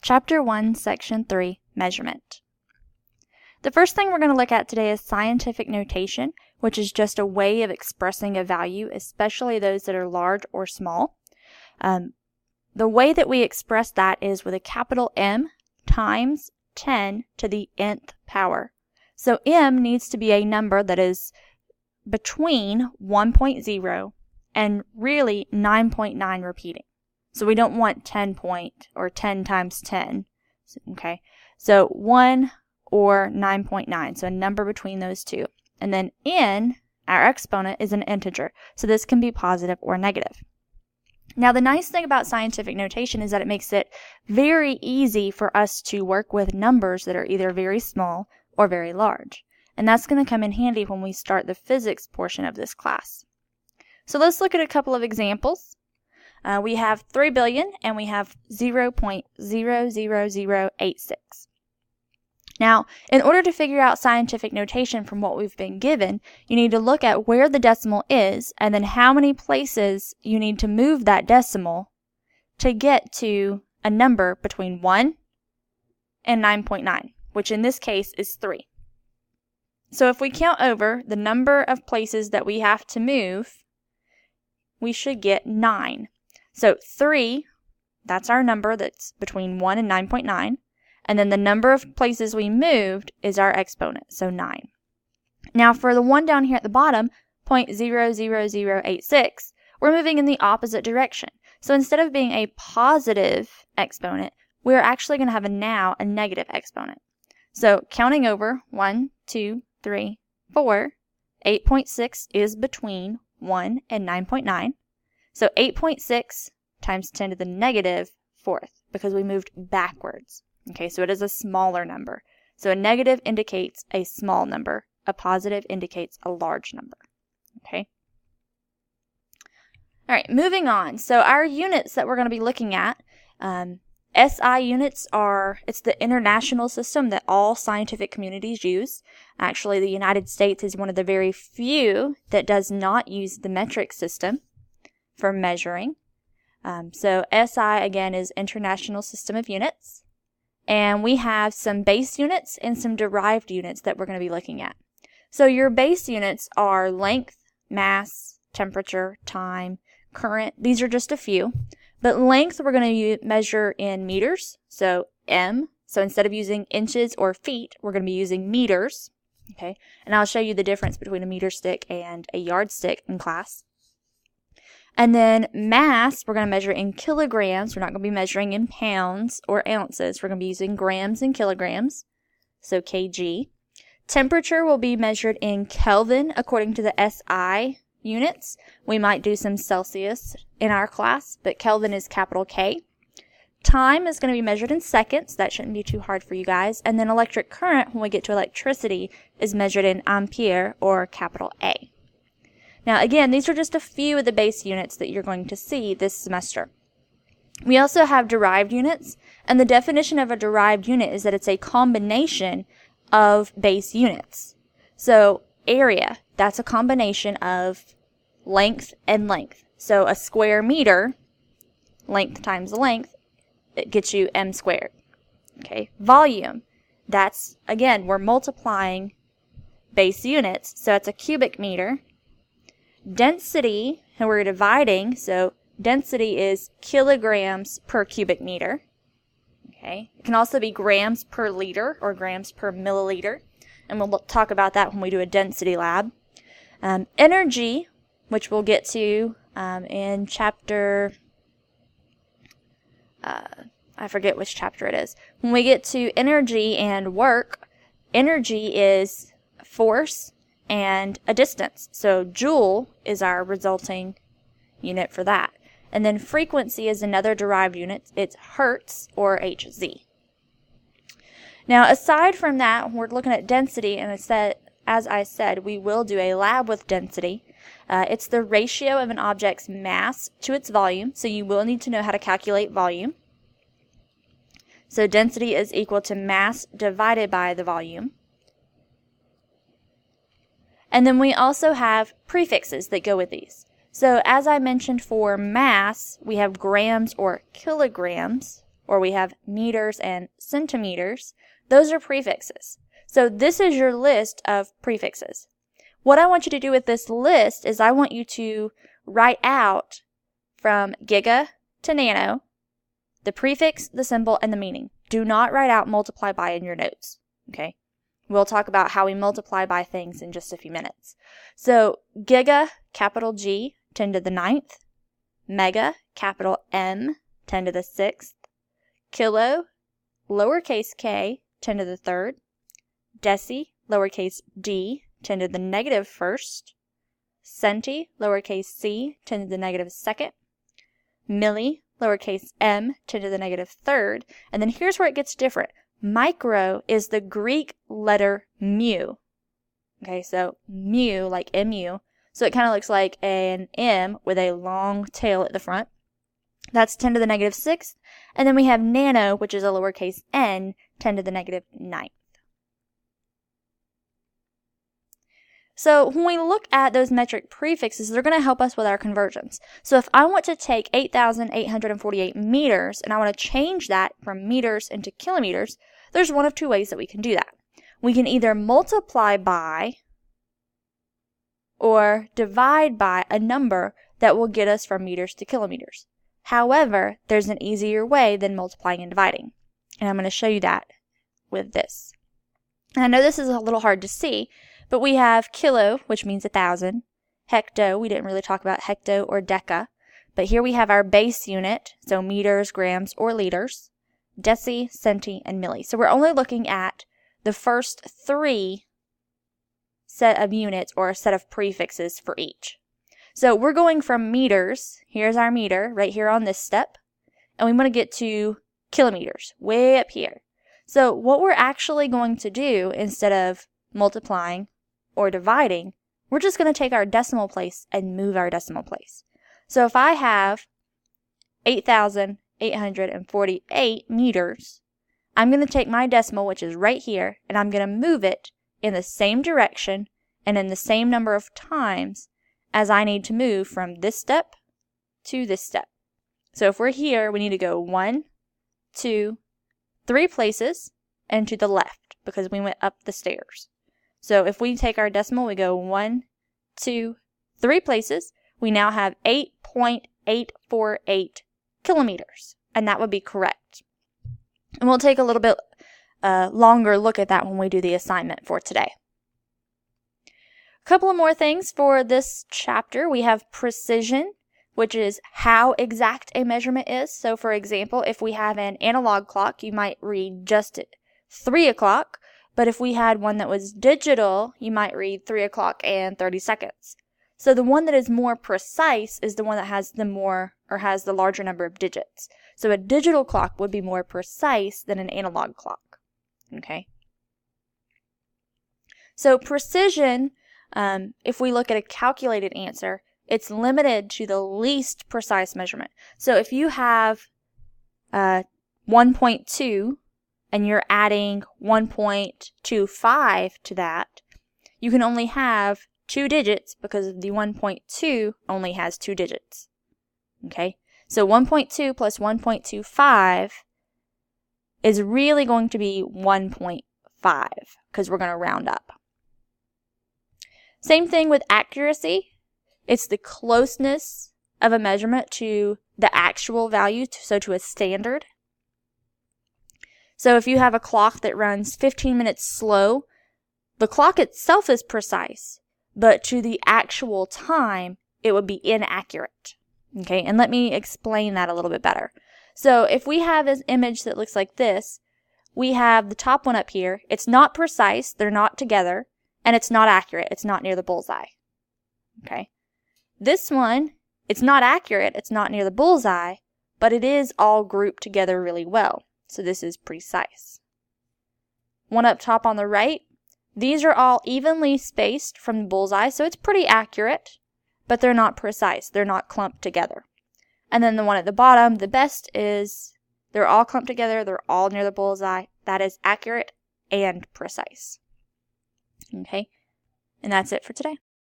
Chapter 1, Section 3, Measurement. The first thing we're going to look at today is scientific notation, which is just a way of expressing a value, especially those that are large or small. The way that we express that is with a capital M times 10 to the nth power. So M needs to be a number that is between 1.0 and really 9.9 repeating. So we don't want 10 times 10. Okay, so 1 or 9.9, so a number between those two. And then n, our exponent, is an integer, so this can be positive or negative. Now the nice thing about scientific notation is that it makes it very easy for us to work with numbers that are either very small or very large. And that's going to come in handy when we start the physics portion of this class. So let's look at a couple of examples. We have 3 billion and we have 0.00086. Now, in order to figure out scientific notation from what we've been given, you need to look at where the decimal is and then how many places you need to move that decimal to get to a number between 1 and 9.9, which in this case is 3. So if we count over the number of places that we have to move, we should get 9. So 3, that's our number that's between 1 and 9.9. And then the number of places we moved is our exponent, so 9. Now for the one down here at the bottom, 0.00086, we're moving in the opposite direction. So instead of being a positive exponent, we're actually going to have a negative exponent. So counting over 1, 2, 3, 4, 8.6 is between 1 and 9.9. So 8.6 times 10 to the negative fourth, because we moved backwards. Okay, so it is a smaller number. So a negative indicates a small number. A positive indicates a large number. Okay. All right, moving on. So our units that we're going to be looking at, SI units it's the international system that all scientific communities use. Actually, the United States is one of the very few that does not use the metric system for measuring. So SI, again, is International System of Units. And we have some base units and some derived units that we're going to be looking at. So your base units are length, mass, temperature, time, current. These are just a few. But length we're going to measure in meters, so M. So instead of using inches or feet, we're going to be using meters. Okay, and I'll show you the difference between a meter stick and a yardstick in class. And then mass, we're going to measure in kilograms. We're not going to be measuring in pounds or ounces. We're going to be using grams and kilograms, so kg. Temperature will be measured in Kelvin according to the SI units. We might do some Celsius in our class, but Kelvin is capital K. Time is going to be measured in seconds. That shouldn't be too hard for you guys. And then electric current, when we get to electricity, is measured in ampere or capital A. Now again, these are just a few of the base units that you're going to see this semester. We also have derived units, and the definition of a derived unit is that it's a combination of base units. So area, that's a combination of length and length. So a square meter, length times length, it gets you m squared. Okay, volume, that's, again, we're multiplying base units, so it's a cubic meter. Density, and we're dividing, so density is kilograms per cubic meter. Okay, it can also be grams per liter or grams per milliliter, and we'll talk about that when we do a density lab. Energy, which we'll get to in chapter, I forget which chapter it is. When we get to energy and work, energy is force and a distance. So joule is our resulting unit for that. And then frequency is another derived unit. It's hertz or Hz. Now, aside from that, we're looking at density, and as I said, we will do a lab with density. It's the ratio of an object's mass to its volume, so you will need to know how to calculate volume. So density is equal to mass divided by the volume. And then we also have prefixes that go with these. So as I mentioned for mass, we have grams or kilograms. or we have meters and centimeters, those are prefixes. So this is your list of prefixes. What I want you to do with this list is I want you to write out from giga to nano the prefix, the symbol, and the meaning. Do not write out multiply by in your notes, okay? We'll talk about how we multiply by things in just a few minutes. So giga, capital G, 10 to the 9th. Mega, capital M, 10 to the 6th. Kilo, lowercase k, 10 to the 3rd. Deci, lowercase d, 10 to the negative 1st. Centi, lowercase c, 10 to the negative 2nd. Milli, lowercase m, 10 to the negative 3rd. And then here's where it gets different. Micro is the Greek letter mu. Okay, so mu, like mu. So it kind of looks like an M with a long tail at the front. That's 10 to the negative 6th. And then we have nano, which is a lowercase n, 10 to the negative 9th. So when we look at those metric prefixes, they're going to help us with our conversions. So if I want to take 8,848 meters and I want to change that from meters into kilometers, there's one of two ways that we can do that. We can either multiply by or divide by a number that will get us from meters to kilometers. However, there's an easier way than multiplying and dividing. And I'm going to show you that with this. And I know this is a little hard to see, but we have kilo, which means 1,000. Hecto, we didn't really talk about hecto or deca. But here we have our base unit, so meters, grams, or liters. Deci, centi, and milli. So we're only looking at the first 3 set of units or a set of prefixes for each. So we're going from meters, here's our meter, right here on this step, and we want to get to kilometers, way up here. So what we're actually going to do, instead of multiplying or dividing, we're just going to take our decimal place and move our decimal place. So if I have 8,848 meters, I'm going to take my decimal, which is right here, and I'm going to move it in the same direction and in the same number of times as I need to move from this step to this step. So if we're here, we need to go 1, 2, 3 places and to the left because we went up the stairs. So if we take our decimal, we go 1, 2, 3 places. We now have 8.848 kilometers, and that would be correct. And we'll take a little bit longer look at that when we do the assignment for today. A couple of more things for this chapter. We have precision, which is how exact a measurement is. So for example, if we have an analog clock, you might read just at 3 o'clock. But if we had one that was digital, you might read 3 o'clock and 30 seconds. So the one that is more precise is the one that has the larger number of digits. So a digital clock would be more precise than an analog clock. Okay. So precision, if we look at a calculated answer, it's limited to the least precise measurement. So if you have 1.2 and you're adding 1.25 to that, you can only have 2 digits because the 1.2 only has 2 digits. Okay? So 1.2 plus 1.25 is really going to be 1.5 because we're going to round up. Same thing with accuracy. It's the closeness of a measurement to the actual value, so to a standard. So if you have a clock that runs 15 minutes slow, the clock itself is precise, but to the actual time, it would be inaccurate. Okay, and let me explain that a little bit better. So if we have an image that looks like this, we have the top one up here. It's not precise, they're not together, and it's not accurate. It's not near the bullseye. Okay. This one, it's not accurate, it's not near the bullseye, but it is all grouped together really well. So this is precise. One up top on the right, these are all evenly spaced from the bullseye, so it's pretty accurate, but they're not precise. They're not clumped together. And then the one at the bottom, the best is they're all clumped together, they're all near the bullseye. That is accurate and precise. Okay, and that's it for today.